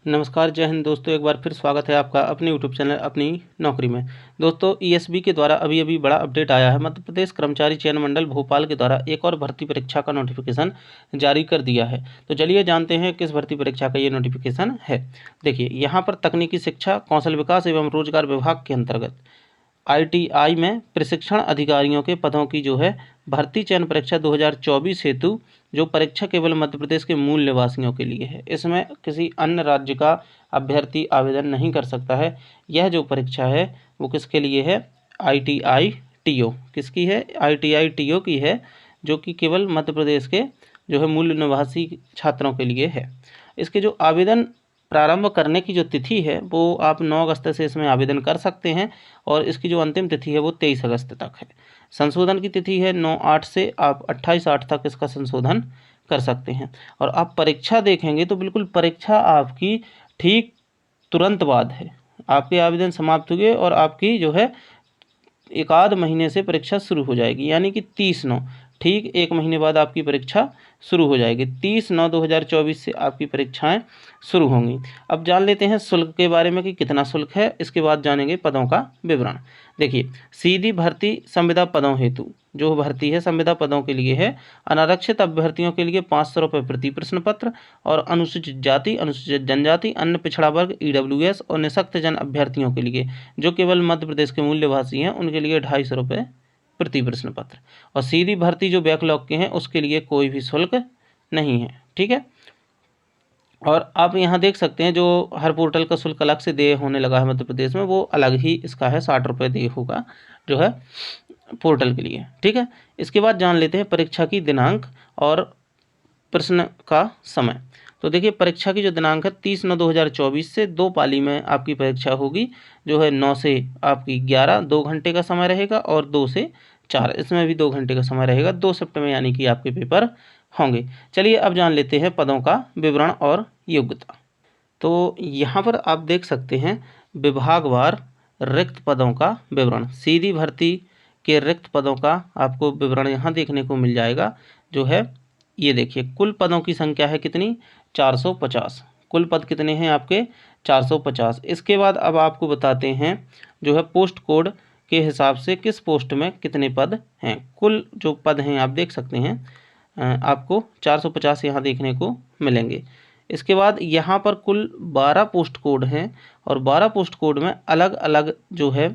नमस्कार, जय हिंद दोस्तों। एक बार फिर स्वागत है आपका अपने यूट्यूब चैनल अपनी नौकरी में। दोस्तों, ईएसबी के द्वारा अभी बड़ा अपडेट आया है। मध्य प्रदेश कर्मचारी चयन मंडल भोपाल के द्वारा एक और भर्ती परीक्षा का नोटिफिकेशन जारी कर दिया है। तो चलिए जानते हैं किस भर्ती परीक्षा का ये नोटिफिकेशन है। देखिए, यहाँ पर तकनीकी शिक्षा, कौशल विकास एवं रोजगार विभाग के अंतर्गत आईटीआई में प्रशिक्षण अधिकारियों के पदों की जो है भर्ती चयन परीक्षा 2024 हेतु जो परीक्षा केवल मध्य प्रदेश के मूल निवासियों के लिए है। इसमें किसी अन्य राज्य का अभ्यर्थी आवेदन नहीं कर सकता है। यह जो परीक्षा है वो किसके लिए है? ITI TO. किसकी है? आईटीआई टीओ की है, जो कि केवल मध्य प्रदेश के जो है मूल निवासी छात्रों के लिए है। इसके जो आवेदन प्रारंभ करने की जो तिथि है वो आप 9 अगस्त से इसमें आवेदन कर सकते हैं और इसकी जो अंतिम तिथि है वो 23 अगस्त तक है। संशोधन की तिथि है 9/8 से आप 28/8 तक इसका संशोधन कर सकते हैं। और आप परीक्षा देखेंगे तो बिल्कुल परीक्षा आपकी ठीक तुरंत बाद है। आपके आवेदन समाप्त हुए और आपकी जो है एक आध महीने से परीक्षा शुरू हो जाएगी, यानी कि 30/9, ठीक 1 महीने बाद आपकी परीक्षा शुरू हो जाएगी। 30/9/2024 से आपकी परीक्षाएं शुरू होंगी। अब जान लेते हैं शुल्क के बारे में कि कितना शुल्क है। इसके बाद जानेंगे पदों का विवरण। देखिए, सीधी भर्ती संविदा पदों हेतु जो भर्ती है संविदा पदों के लिए है। अनारक्षित अभ्यर्थियों के लिए 500 रुपये प्रति प्रश्न पत्र और अनुसूचित जाति, अनुसूचित जनजाति, अन्य पिछड़ा वर्ग, ईडब्ल्यूएस और निःशक्त जन अभ्यर्थियों के लिए जो केवल मध्य प्रदेश के मूल निवासी हैं उनके लिए 250 रुपये प्रति प्रश्न पत्र। और सीधी भर्ती जो बैकलॉग के हैं उसके लिए कोई भी शुल्क नहीं है। ठीक है। और आप यहाँ देख सकते हैं जो हर पोर्टल का शुल्क अलग से देय होने लगा है मध्य प्रदेश में, वो अलग ही इसका है, 60 रुपये देय होगा जो है पोर्टल के लिए। ठीक है। इसके बाद जान लेते हैं परीक्षा की दिनांक और प्रश्न का समय। तो देखिए, परीक्षा की जो दिनांक है 30/9/2024 से 2 पाली में आपकी परीक्षा होगी, जो है 9 से आपकी 11, 2 घंटे का समय रहेगा और 2 से 4 इसमें भी 2 घंटे का समय रहेगा। 2 शिफ्ट में यानी कि आपके पेपर होंगे। चलिए अब जान लेते हैं पदों का विवरण और योग्यता। तो यहाँ पर आप देख सकते हैं विभागवार रिक्त पदों का विवरण। सीधी भर्ती के रिक्त पदों का आपको विवरण यहाँ देखने को मिल जाएगा। जो है ये देखिए, कुल पदों की संख्या है कितनी? 450। कुल पद कितने हैं आपके? 450। इसके बाद अब आपको बताते हैं जो है पोस्ट कोड के हिसाब से किस पोस्ट में कितने पद हैं। कुल जो पद हैं आप देख सकते हैं, आपको 450 यहाँ देखने को मिलेंगे। इसके बाद यहाँ पर कुल 12 पोस्ट कोड हैं और 12 पोस्ट कोड में अलग अलग जो है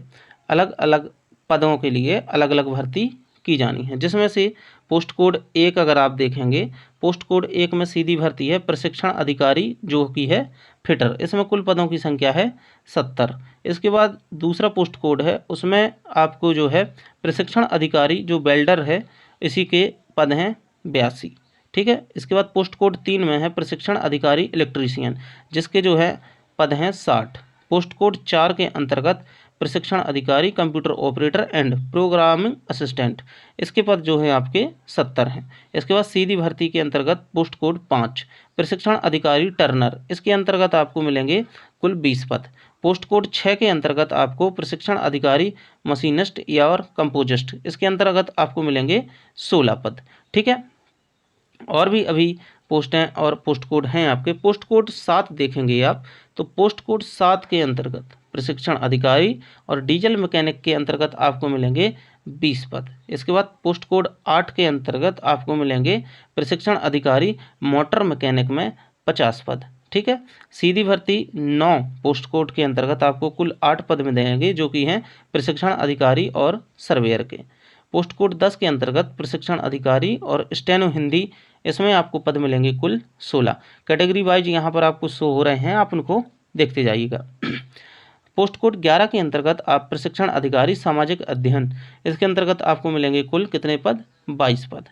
अलग अलग पदों के लिए अलग अलग भर्ती की जानी है। जिसमें से पोस्ट कोड 1 अगर आप देखेंगे, पोस्ट कोड 1 में सीधी भर्ती है प्रशिक्षण अधिकारी जो कि है फिटर। इसमें कुल पदों की संख्या है 70। इसके बाद दूसरा पोस्ट कोड है, उसमें आपको जो है प्रशिक्षण अधिकारी जो वेल्डर है इसी के पद हैं 82। ठीक है। इसके बाद पोस्ट कोड 3 में है प्रशिक्षण अधिकारी इलेक्ट्रीशियन, जिसके जो है पद हैं 60। पोस्ट कोड 4 के अंतर्गत प्रशिक्षण अधिकारी computer operator and programming assistant, इसके पद जो है आपके 70 हैं। इसके बाद सीधी भर्ती के अंतर्गत पोस्ट कोड 5 प्रशिक्षण अधिकारी टर्नर, इसके अंतर्गत आपको मिलेंगे कुल 20 पद। पोस्ट कोड 6 के अंतर्गत आपको प्रशिक्षण अधिकारी मशीनिस्ट या और कंपोजिस्ट, इसके अंतर्गत आपको मिलेंगे 16 पद। ठीक है। और भी अभी पोस्टें और पोस्ट कोड हैं आपके। पोस्ट कोड 7 देखेंगे आप, तो पोस्ट कोड 7 के अंतर्गत प्रशिक्षण अधिकारी और डीजल मैकेनिक के अंतर्गत आपको मिलेंगे 20 पद। इसके बाद पोस्ट कोड 8 के अंतर्गत आपको मिलेंगे प्रशिक्षण अधिकारी मोटर मैकेनिक में 50 पद। ठीक है। सीधी भर्ती 9 पोस्ट कोड के अंतर्गत आपको कुल 8 पद मिलेंगे, जो कि हैं प्रशिक्षण अधिकारी और सर्वेयर के। पोस्ट कोड 10 के अंतर्गत प्रशिक्षण अधिकारी और स्टेनो हिंदी, इसमें आपको पद मिलेंगे कुल 16। कैटेगरी वाइज यहाँ पर आपको शो हो रहे हैं, आप उनको देखते जाइएगा। पोस्ट कोड 11 के अंतर्गत आप प्रशिक्षण अधिकारी सामाजिक अध्ययन, इसके अंतर्गत आपको मिलेंगे कुल कितने पद? 22 पद।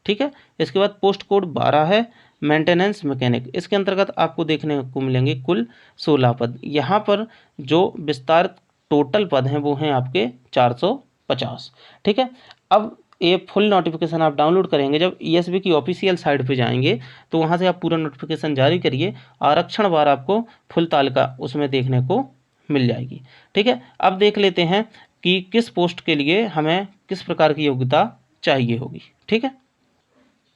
ठीक है। इसके बाद पोस्ट कोड 12 है मेंटेनेंस मैकेनिक, इसके अंतर्गत आपको देखने को मिलेंगे कुल 16 पद। यहाँ पर जो विस्तार टोटल पद हैं वो हैं आपके 450। ठीक है। अब ये फुल नोटिफिकेशन आप डाउनलोड करेंगे जब ईएसबी की ऑफिशियल साइट पे जाएंगे, तो वहाँ से आप पूरा नोटिफिकेशन जारी करिए, आरक्षण बार आपको फुल तालिका उसमें देखने को मिल जाएगी। ठीक है। अब देख लेते हैं कि किस पोस्ट के लिए हमें किस प्रकार की योग्यता चाहिए होगी। ठीक है।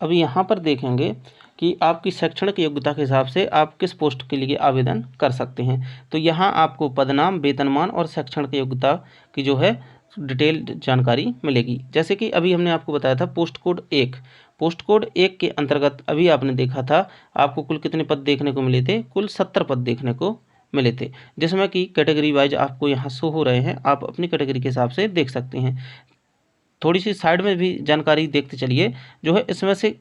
अब यहाँ पर देखेंगे कि आपकी शैक्षणिक योग्यता के हिसाब से आप किस पोस्ट के लिए आवेदन कर सकते हैं। तो यहाँ आपको पदनाम, वेतनमान और शैक्षणिक योग्यता की जो है डिटेल्ड जानकारी मिलेगी। जैसे कि अभी हमने आपको बताया था पोस्ट कोड 1, पोस्ट कोड 1 के अंतर्गत अभी आपने देखा था आपको कुल कितने पद देखने को मिले थे, कुल 70 पद देखने को मिले थे, जिसमें कि कैटेगरी वाइज आपको यहाँ शो हो रहे हैं, आप अपनी कैटेगरी के हिसाब से देख सकते हैं। थोड़ी सी साइड में भी जानकारी देखते चलिए। जो है इसमें से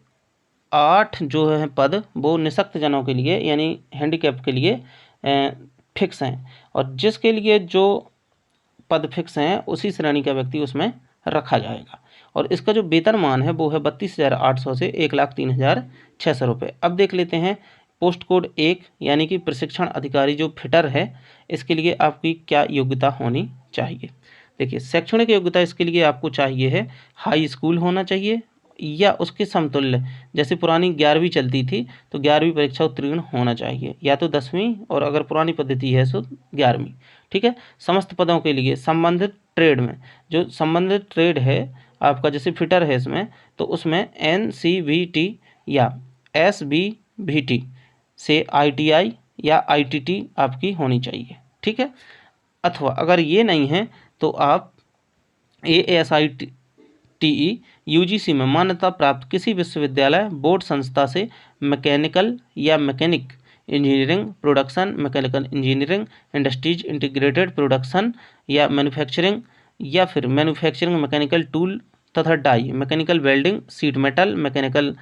8 जो है पद वो निःशक्त जनों के लिए यानी हैंडीकैप के लिए फिक्स हैं, और जिसके लिए जो पद फिक्स हैं उसी श्रेणी का व्यक्ति उसमें रखा जाएगा। और इसका जो वेतनमान है वो है 32,800 से 1,03,600 रुपये। अब देख लेते हैं पोस्ट कोड 1 यानी कि प्रशिक्षण अधिकारी जो फिटर है, इसके लिए आपकी क्या योग्यता होनी चाहिए। देखिए शैक्षणिक योग्यता इसके लिए आपको चाहिए है हाई स्कूल होना चाहिए या उसके समतुल्य, जैसे पुरानी 11वीं चलती थी तो 11वीं परीक्षा उत्तीर्ण होना चाहिए, या तो 10वीं, और अगर पुरानी पद्धति है तो 11वीं। ठीक है। समस्त पदों के लिए संबंधित ट्रेड में, जो संबंधित ट्रेड है आपका, जैसे फिटर है इसमें, तो उसमें NCVT या SBVT से ITI या ITT आपकी होनी चाहिए। ठीक है। अथवा अगर ये नहीं है तो आप ASITE UGC में मान्यता प्राप्त किसी विश्वविद्यालय बोर्ड संस्था से मैकेनिकल या mechanic engineering production, mechanical engineering industries integrated production या मैन्युफैक्चरिंग, या फिर मैन्युफैक्चरिंग मैकेनिकल टूल तथा die, mechanical welding, sheet metal, mechanical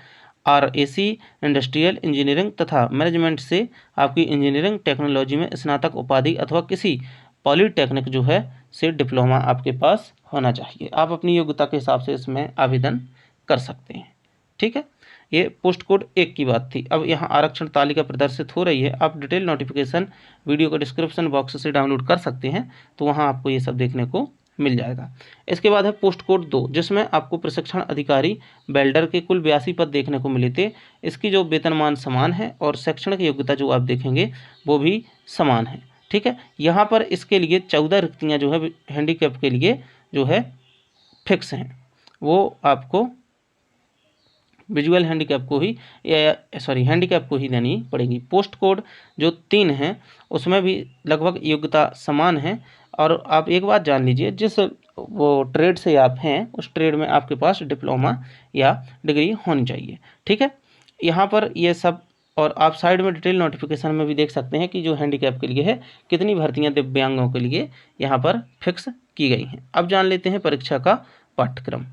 RAC, industrial engineering तथा मैनेजमेंट से आपकी इंजीनियरिंग टेक्नोलॉजी में स्नातक उपाधि अथवा किसी पॉलीटेक्निक जो है से डिप्लोमा आपके पास होना चाहिए। आप अपनी योग्यता के हिसाब से इसमें आवेदन कर सकते हैं। ठीक है। ये पोस्ट कोड 1 की बात थी। अब यहाँ आरक्षण तालिका प्रदर्शित हो रही है, आप डिटेल नोटिफिकेशन वीडियो का डिस्क्रिप्शन बॉक्स से डाउनलोड कर सकते हैं, तो वहाँ आपको ये सब देखने को मिल जाएगा। इसके बाद है पोस्ट कोड 2, जिसमें आपको प्रशिक्षण अधिकारी वेल्डर के कुल 82 पद देखने को मिले थे। इसकी जो वेतनमान समान है और शैक्षणिक योग्यता जो आप देखेंगे वो भी समान है। ठीक है। यहाँ पर इसके लिए 14 रिक्तियाँ जो है हैंडीकैप के लिए जो है फिक्स हैं, वो आपको विजुअल हैंडीकैप को ही हैंडीकैप को ही देनी पड़ेगी। पोस्ट कोड जो 3 है उसमें भी लगभग योग्यता समान है। और आप एक बात जान लीजिए, जिस वो ट्रेड से आप हैं उस ट्रेड में आपके पास डिप्लोमा या डिग्री होनी चाहिए। ठीक है। यहाँ पर ये सब, और आप साइड में डिटेल नोटिफिकेशन में भी देख सकते हैं कि जो हैंडीकैप के लिए है कितनी भर्तियां दिव्यांगों के लिए यहाँ पर फिक्स की गई हैं। अब जान लेते हैं परीक्षा का पाठ्यक्रम।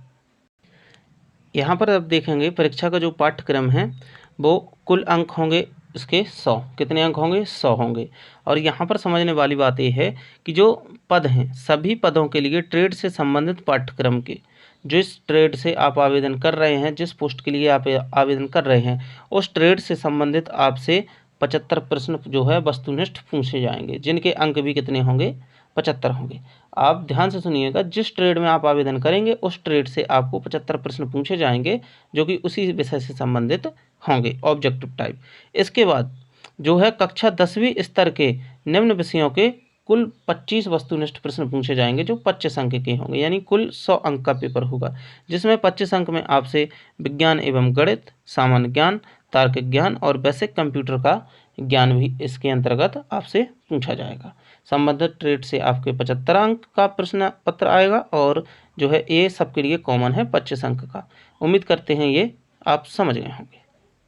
यहाँ पर आप देखेंगे परीक्षा का जो पाठ्यक्रम है वो कुल अंक होंगे इसके 100। कितने अंक होंगे? 100 होंगे। और यहाँ पर समझने वाली बात ये है कि जो पद हैं सभी पदों के लिए ट्रेड से संबंधित पाठ्यक्रम के, जिस ट्रेड से आप आवेदन कर रहे हैं, जिस पोस्ट के लिए आप आवेदन कर रहे हैं, उस ट्रेड से संबंधित आपसे 75 प्रश्न जो है वस्तुनिष्ठ पूछे जाएंगे, जिनके अंक भी कितने होंगे? 75 होंगे। आप ध्यान से सुनिएगा, जिस ट्रेड में आप आवेदन करेंगे उस ट्रेड से आपको 75 प्रश्न पूछे जाएंगे जो कि उसी विषय से संबंधित होंगे, ऑब्जेक्टिव टाइप। इसके बाद जो है कक्षा 10वीं स्तर के निम्न विषयों के कुल 25 वस्तुनिष्ठ प्रश्न पूछे जाएंगे जो 25 अंक के होंगे, यानी कुल 100 अंक का पेपर होगा, जिसमें 25 अंक में आपसे विज्ञान एवं गणित, सामान्य ज्ञान, तार्किक ज्ञान और बेसिक कंप्यूटर का ज्ञान भी इसके अंतर्गत आपसे पूछा जाएगा। संबंधित ट्रेड से आपके 75 अंक का प्रश्न पत्र आएगा, और जो है ये सबके लिए कॉमन है 25 अंक का। उम्मीद करते हैं ये आप समझ गए होंगे।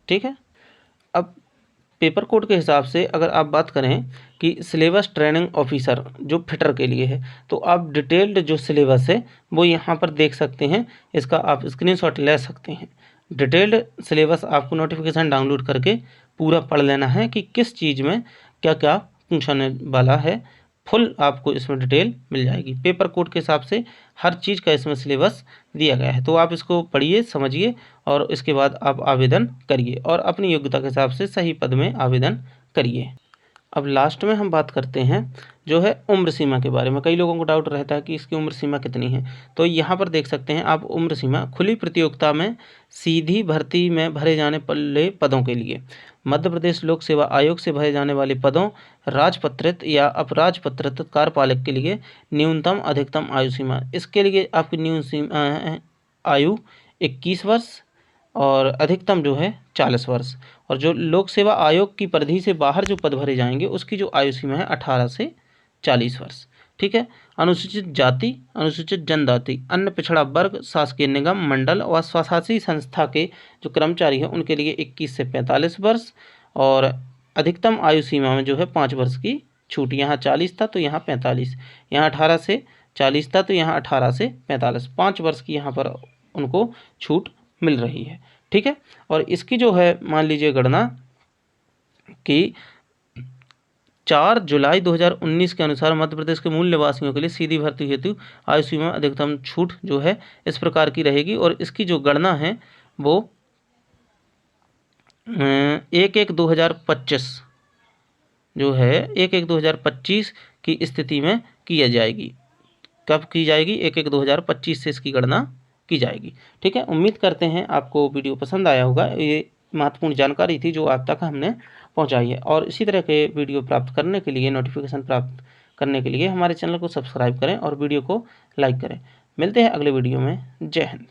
ठीक है। अब पेपर कोड के हिसाब से अगर आप बात करें कि सिलेबस ट्रेनिंग ऑफिसर जो फिटर के लिए है, तो आप डिटेल्ड जो सिलेबस है वो यहाँ पर देख सकते हैं, इसका आप स्क्रीनशॉट ले सकते हैं। डिटेल्ड सिलेबस आपको नोटिफिकेशन डाउनलोड करके पूरा पढ़ लेना है कि किस चीज़ में क्या क्या पूछने वाला है, फुल आपको इसमें डिटेल मिल जाएगी। पेपर कोड के हिसाब से हर चीज़ का इसमें सिलेबस दिया गया है, तो आप इसको पढ़िए, समझिए और इसके बाद आप आवेदन करिए और अपनी योग्यता के हिसाब से सही पद में आवेदन करिए। अब लास्ट में हम बात करते हैं जो है उम्र सीमा के बारे में। कई लोगों को डाउट रहता है कि इसकी उम्र सीमा कितनी है, तो यहाँ पर देख सकते हैं आप उम्र सीमा। खुली प्रतियोगिता में सीधी भर्ती में भरे जाने वाले पदों के लिए मध्य प्रदेश लोक सेवा आयोग से भरे जाने वाले पदों, राजपत्रित या अपराजपत्रित कार्यपालक के लिए न्यूनतम अधिकतम आयु सीमा। इसके लिए आपकी न्यूनतम आयु 21 वर्ष और अधिकतम जो है 40 वर्ष। और जो लोक सेवा आयोग की परिधि से बाहर जो पद भरे जाएंगे उसकी जो आयु सीमा है 18 से 40 वर्ष। ठीक है। अनुसूचित जाति, अनुसूचित जनजाति, अन्य पिछड़ा वर्ग, शासकीय निगम, मंडल व स्वशासी संस्था के जो कर्मचारी हैं उनके लिए 21 से 45 वर्ष। और अधिकतम आयु सीमा में जो है 5 वर्ष की छूट। यहाँ 40 था तो यहाँ 45, यहाँ 18 से 40 था तो यहाँ 18 से 45, 5 वर्ष की यहाँ पर उनको छूट मिल रही है। ठीक है। और इसकी जो है मान लीजिए गणना कि 4 जुलाई 2019 के अनुसार मध्य प्रदेश के मूल निवासियों के लिए सीधी भर्ती हेतु आयु सीमा अधिकतम छूट जो है इस प्रकार की रहेगी। और इसकी जो गणना है वो 1/1/2025 जो है 1/1/2025 की स्थिति में की जाएगी। कब की जाएगी? 1/1/2025 से इसकी गणना की जाएगी। ठीक है। उम्मीद करते हैं आपको वीडियो पसंद आया होगा। ये महत्वपूर्ण जानकारी थी जो आप तक हमने पहुंचाई है। और इसी तरह के वीडियो प्राप्त करने के लिए, नोटिफिकेशन प्राप्त करने के लिए हमारे चैनल को सब्सक्राइब करें और वीडियो को लाइक करें। मिलते हैं अगले वीडियो में। जय हिंद।